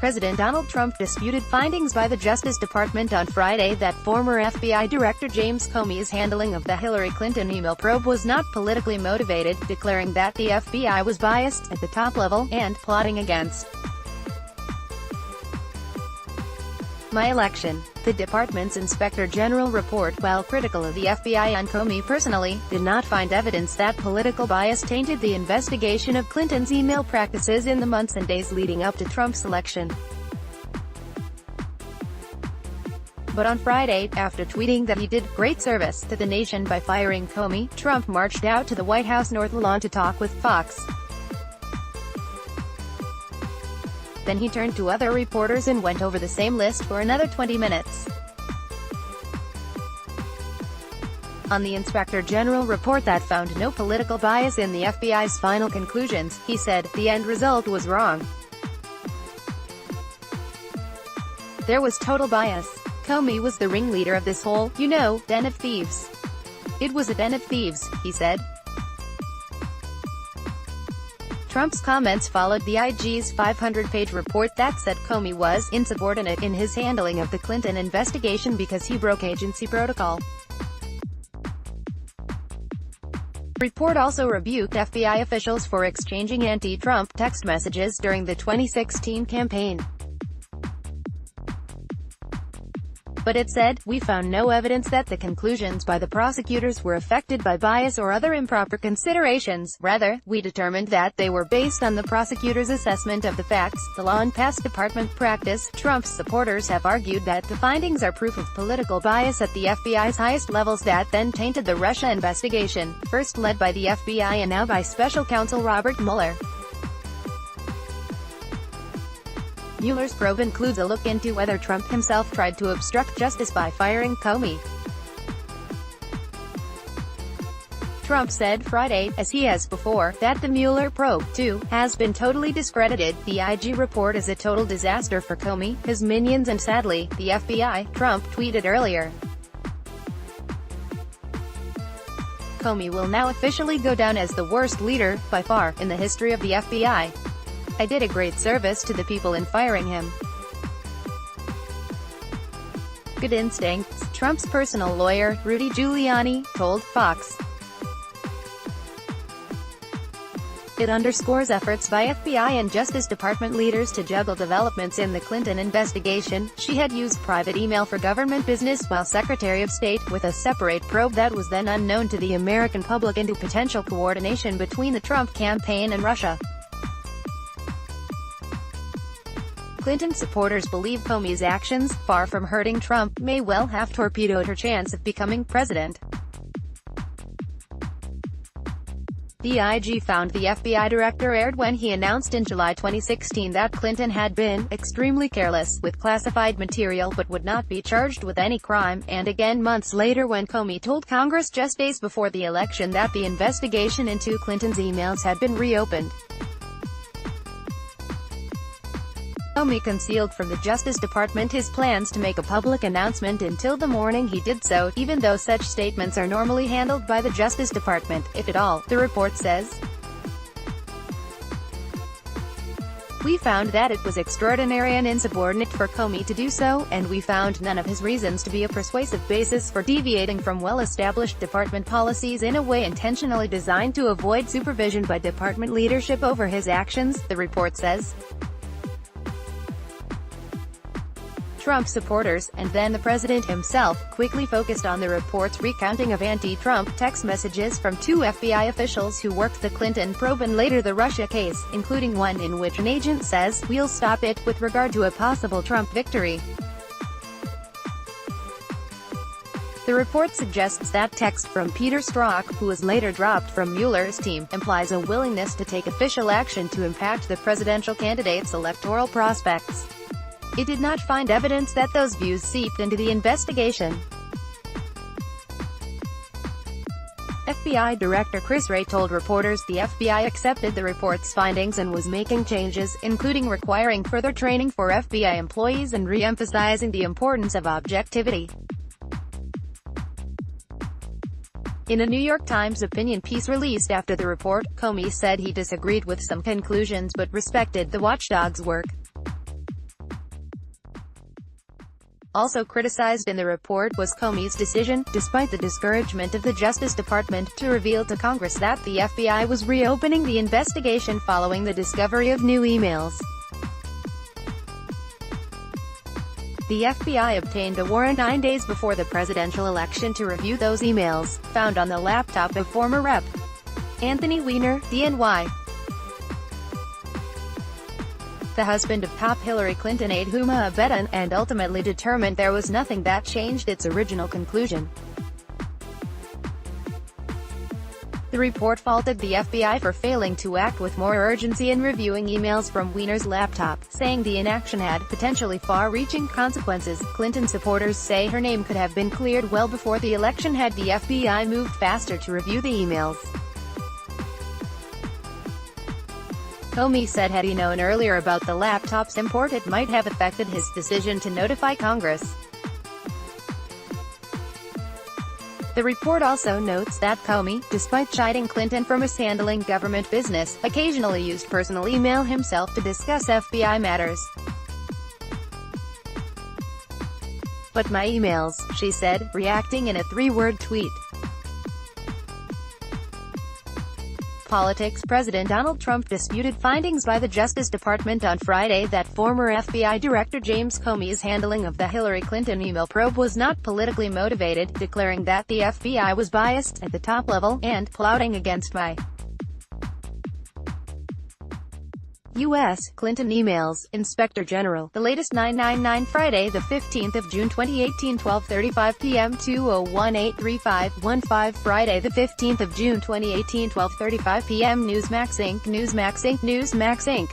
President Donald Trump disputed findings by the Justice Department on Friday that former FBI Director James Comey's handling of the Hillary Clinton email probe was not politically motivated, declaring that the FBI was biased at the top level and plotting against my election. The department's Inspector General report, while critical of the FBI and Comey personally, did not find evidence that political bias tainted the investigation of Clinton's email practices in the months and days leading up to Trump's election. But on Friday, after tweeting that he did great service to the nation by firing Comey, Trump marched out to the White House North Lawn to talk with Fox. Then he turned to other reporters and went over the same list for another 20 minutes. On the Inspector General report that found no political bias in the FBI's final conclusions, he said, the end result was wrong. There was total bias. Comey was the ringleader of this whole, den of thieves. It was a den of thieves, he said. Trump's comments followed the IG's 500-page report that said Comey was insubordinate in his handling of the Clinton investigation because he broke agency protocol. The report also rebuked FBI officials for exchanging anti-Trump text messages during the 2016 campaign. But it said, we found no evidence that the conclusions by the prosecutors were affected by bias or other improper considerations. Rather, we determined that they were based on the prosecutors' assessment of the facts, the law and past department practice. Trump's supporters have argued that the findings are proof of political bias at the FBI's highest levels that then tainted the Russia investigation, first led by the FBI and now by Special Counsel Robert Mueller. Mueller's probe includes a look into whether Trump himself tried to obstruct justice by firing Comey. Trump said Friday, as he has before, that the Mueller probe, too, has been totally discredited. The IG report is a total disaster for Comey, his minions and sadly, the FBI, Trump tweeted earlier. Comey will now officially go down as the worst leader, by far, in the history of the FBI. I did a great service to the people in firing him. Good instincts, Trump's personal lawyer, Rudy Giuliani, told Fox. It underscores efforts by FBI and Justice Department leaders to juggle developments in the Clinton investigation. She had used private email for government business while Secretary of State, with a separate probe that was then unknown to the American public into potential coordination between the Trump campaign and Russia. Clinton supporters believe Comey's actions, far from hurting Trump, may well have torpedoed her chance of becoming president. The IG found the FBI director erred when he announced in July 2016 that Clinton had been extremely careless with classified material but would not be charged with any crime, and again months later when Comey told Congress just days before the election that the investigation into Clinton's emails had been reopened. Comey concealed from the Justice Department his plans to make a public announcement until the morning he did so, even though such statements are normally handled by the Justice Department, if at all, the report says. We found that it was extraordinary and insubordinate for Comey to do so, and we found none of his reasons to be a persuasive basis for deviating from well-established department policies in a way intentionally designed to avoid supervision by department leadership over his actions, the report says. Trump supporters, and then the president himself, quickly focused on the report's recounting of anti-Trump text messages from two FBI officials who worked the Clinton probe and later the Russia case, including one in which an agent says, "We'll stop it," with regard to a possible Trump victory. The report suggests that text from Peter Strzok, who was later dropped from Mueller's team, implies a willingness to take official action to impact the presidential candidate's electoral prospects. It did not find evidence that those views seeped into the investigation. FBI Director Chris Wray told reporters the FBI accepted the report's findings and was making changes, including requiring further training for FBI employees and re-emphasizing the importance of objectivity. In a New York Times opinion piece released after the report, Comey said he disagreed with some conclusions but respected the watchdog's work. Also criticized in the report was Comey's decision, despite the discouragement of the Justice Department, to reveal to Congress that the FBI was reopening the investigation following the discovery of new emails. The FBI obtained a warrant 9 days before the presidential election to review those emails, found on the laptop of former Rep. Anthony Weiner, DNY. The husband of top Hillary Clinton aide Huma Abedin, and ultimately determined there was nothing that changed its original conclusion. The report faulted the FBI for failing to act with more urgency in reviewing emails from Weiner's laptop, saying the inaction had potentially far-reaching consequences. Clinton supporters say her name could have been cleared well before the election had the FBI moved faster to review the emails. Comey said had he known earlier about the laptop's import it might have affected his decision to notify Congress. The report also notes that Comey, despite chiding Clinton for mishandling government business, occasionally used personal email himself to discuss FBI matters. "But my emails," she said, reacting in a 3-word tweet. Politics. President Donald Trump disputed findings by the Justice Department on Friday that former FBI Director James Comey's handling of the Hillary Clinton email probe was not politically motivated, declaring that the FBI was biased at the top level and plotting against my U.S. Clinton emails. Inspector General. The latest 999 Friday, the 15th of June 2018, 12:35 p.m. 201-835-15 Friday, the 15th of June 2018, 12:35 p.m. Newsmax Inc. Newsmax Inc. Newsmax Inc.